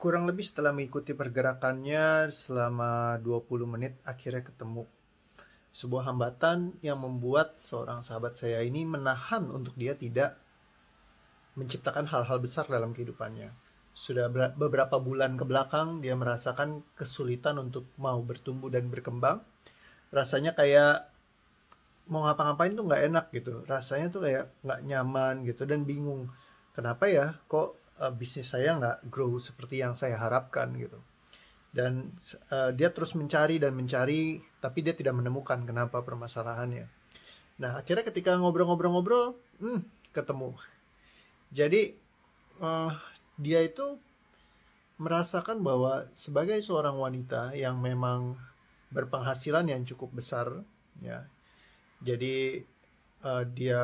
Kurang lebih setelah mengikuti pergerakannya selama 20 menit, akhirnya ketemu sebuah hambatan yang membuat seorang sahabat saya ini menahan untuk dia tidak menciptakan hal-hal besar dalam kehidupannya. Sudah beberapa bulan ke belakang dia merasakan kesulitan untuk mau bertumbuh dan berkembang. Rasanya kayak mau ngapa-ngapain tuh nggak enak gitu. Rasanya tuh kayak nggak nyaman gitu dan bingung. Kenapa ya kok bisnis saya nggak grow seperti yang saya harapkan gitu. Dan dia terus mencari dan mencari, tapi dia tidak menemukan kenapa permasalahannya. Nah, akhirnya ketika ngobrol-ngobrol-ngobrol, ketemu. Jadi eh, dia itu merasakan bahwa sebagai seorang wanita yang memang berpenghasilan yang cukup besar, ya. Jadi dia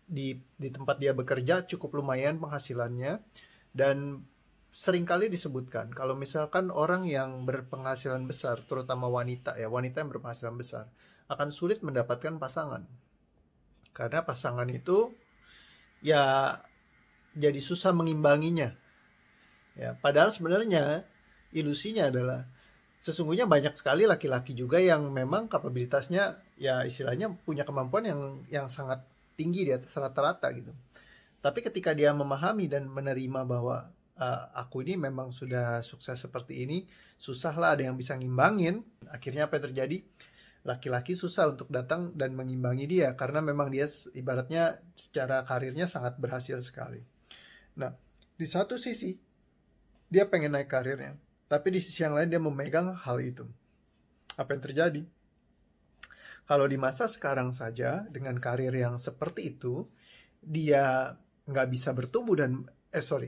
di tempat dia bekerja cukup lumayan penghasilannya, dan seringkali disebutkan kalau misalkan orang yang berpenghasilan besar, terutama wanita ya, wanita yang berpenghasilan besar akan sulit mendapatkan pasangan. Karena pasangan itu ya jadi susah mengimbanginya. Ya, padahal sebenarnya ilusinya adalah sesungguhnya banyak sekali laki-laki juga yang memang kapabilitasnya ya istilahnya punya kemampuan yang sangat tinggi di atas rata-rata gitu. Tapi ketika dia memahami dan menerima bahwa aku ini memang sudah sukses seperti ini, susahlah ada yang bisa ngimbangin. Akhirnya apa yang terjadi? Laki-laki susah untuk datang dan mengimbangi dia karena memang dia ibaratnya secara karirnya sangat berhasil sekali. Nah, di satu sisi dia pengen naik karirnya, tapi di sisi yang lain dia memegang hal itu. Apa yang terjadi? Kalau di masa sekarang saja dengan karir yang seperti itu, dia nggak bisa bertumbuh dan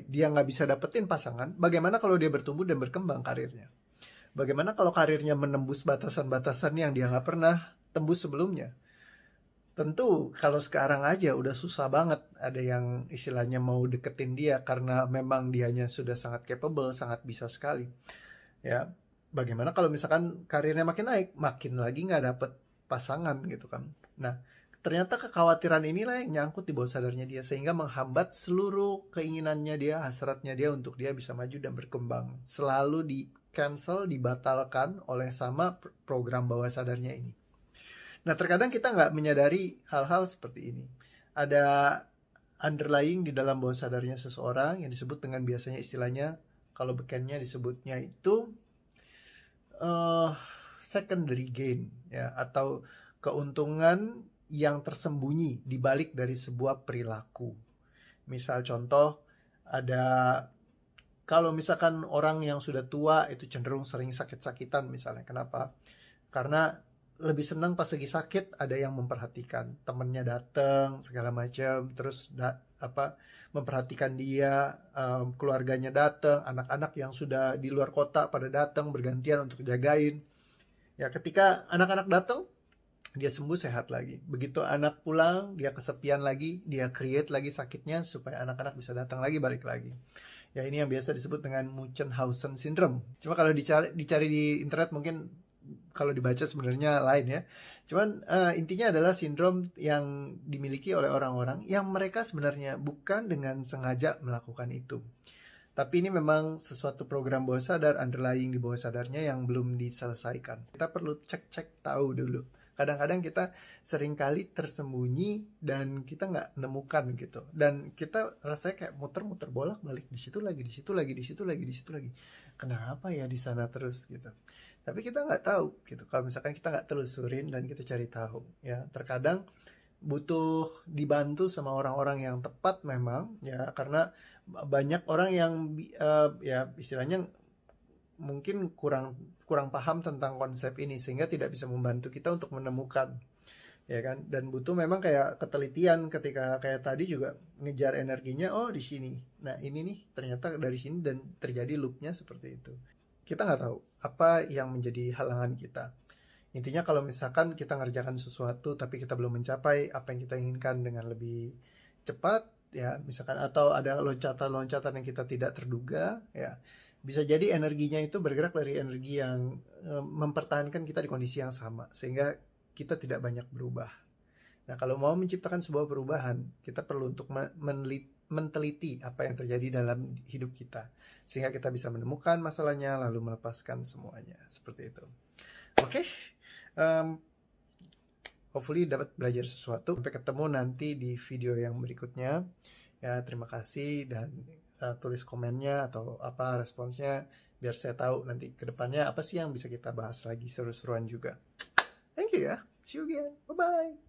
dia nggak bisa dapetin pasangan. Bagaimana kalau dia bertumbuh dan berkembang karirnya? Bagaimana kalau karirnya menembus batasan-batasan yang dia nggak pernah tembus sebelumnya? Tentu kalau sekarang aja udah susah banget ada yang istilahnya mau deketin dia karena memang dianya sudah sangat capable, sangat bisa sekali. Ya, bagaimana kalau misalkan karirnya makin naik, makin lagi nggak dapet pasangan gitu kan. Nah, ternyata kekhawatiran inilah yang nyangkut di bawah sadarnya dia sehingga menghambat seluruh keinginannya dia, hasratnya dia untuk dia bisa maju dan berkembang. Selalu di cancel, dibatalkan oleh sama program bawah sadarnya ini. Nah, terkadang kita nggak menyadari hal-hal seperti ini. Ada underlying di dalam bawah sadarnya seseorang yang disebut dengan biasanya istilahnya kalau bekennya disebutnya itu uh, secondary gain ya, atau keuntungan yang tersembunyi di balik dari sebuah perilaku. Misal contoh, ada kalau misalkan orang yang sudah tua itu cenderung sering sakit-sakitan misalnya. Kenapa? Karena lebih senang pas lagi sakit ada yang memperhatikan, temennya datang segala macam, terus memperhatikan dia, keluarganya datang, anak-anak yang sudah di luar kota pada datang bergantian untuk jagain. Ya, ketika anak-anak datang, dia sembuh sehat lagi. Begitu anak pulang, dia kesepian lagi, dia create lagi sakitnya supaya anak-anak bisa datang lagi, balik lagi. Ya, ini yang biasa disebut dengan Munchausen syndrome. Cuma kalau dicari di internet mungkin kalau dibaca sebenarnya lain ya. Cuman intinya adalah sindrom yang dimiliki oleh orang-orang yang mereka sebenarnya bukan dengan sengaja melakukan itu. Tapi ini memang sesuatu program bawah sadar, underlying di bawah sadarnya yang belum diselesaikan. Kita perlu cek-cek tahu dulu. Kadang-kadang kita seringkali tersembunyi dan kita nggak nemukan gitu. Dan kita rasanya kayak muter-muter bolak-balik di situ lagi, di situ lagi, di situ lagi, di situ lagi. Kenapa ya di sana terus gitu? Tapi kita nggak tahu gitu. Kalau misalkan kita nggak telusurin dan kita cari tahu, ya terkadang butuh dibantu sama orang-orang yang tepat memang ya, karena banyak orang yang ya istilahnya mungkin kurang kurang paham tentang konsep ini sehingga tidak bisa membantu kita untuk menemukan, ya kan. Dan butuh memang kayak ketelitian ketika kayak tadi juga ngejar energinya, oh di sini, nah ini nih ternyata dari sini, dan terjadi loopnya seperti itu. Kita nggak tahu apa yang menjadi halangan kita. Intinya kalau misalkan kita ngerjakan sesuatu tapi kita belum mencapai apa yang kita inginkan dengan lebih cepat ya, misalkan, atau ada loncatan-loncatan yang kita tidak terduga ya, bisa jadi energinya itu bergerak dari energi yang mempertahankan kita di kondisi yang sama sehingga kita tidak banyak berubah. Nah, kalau mau menciptakan sebuah perubahan, kita perlu untuk menteliti apa yang terjadi dalam hidup kita, sehingga kita bisa menemukan masalahnya lalu melepaskan semuanya, seperti itu. Oke, hopefully dapat belajar sesuatu. Sampai ketemu nanti di video yang berikutnya ya. Terima kasih, dan tulis komennya atau apa responsnya, biar saya tahu nanti ke depannya apa sih yang bisa kita bahas lagi seru-seruan juga. Thank you ya, see you again, bye bye.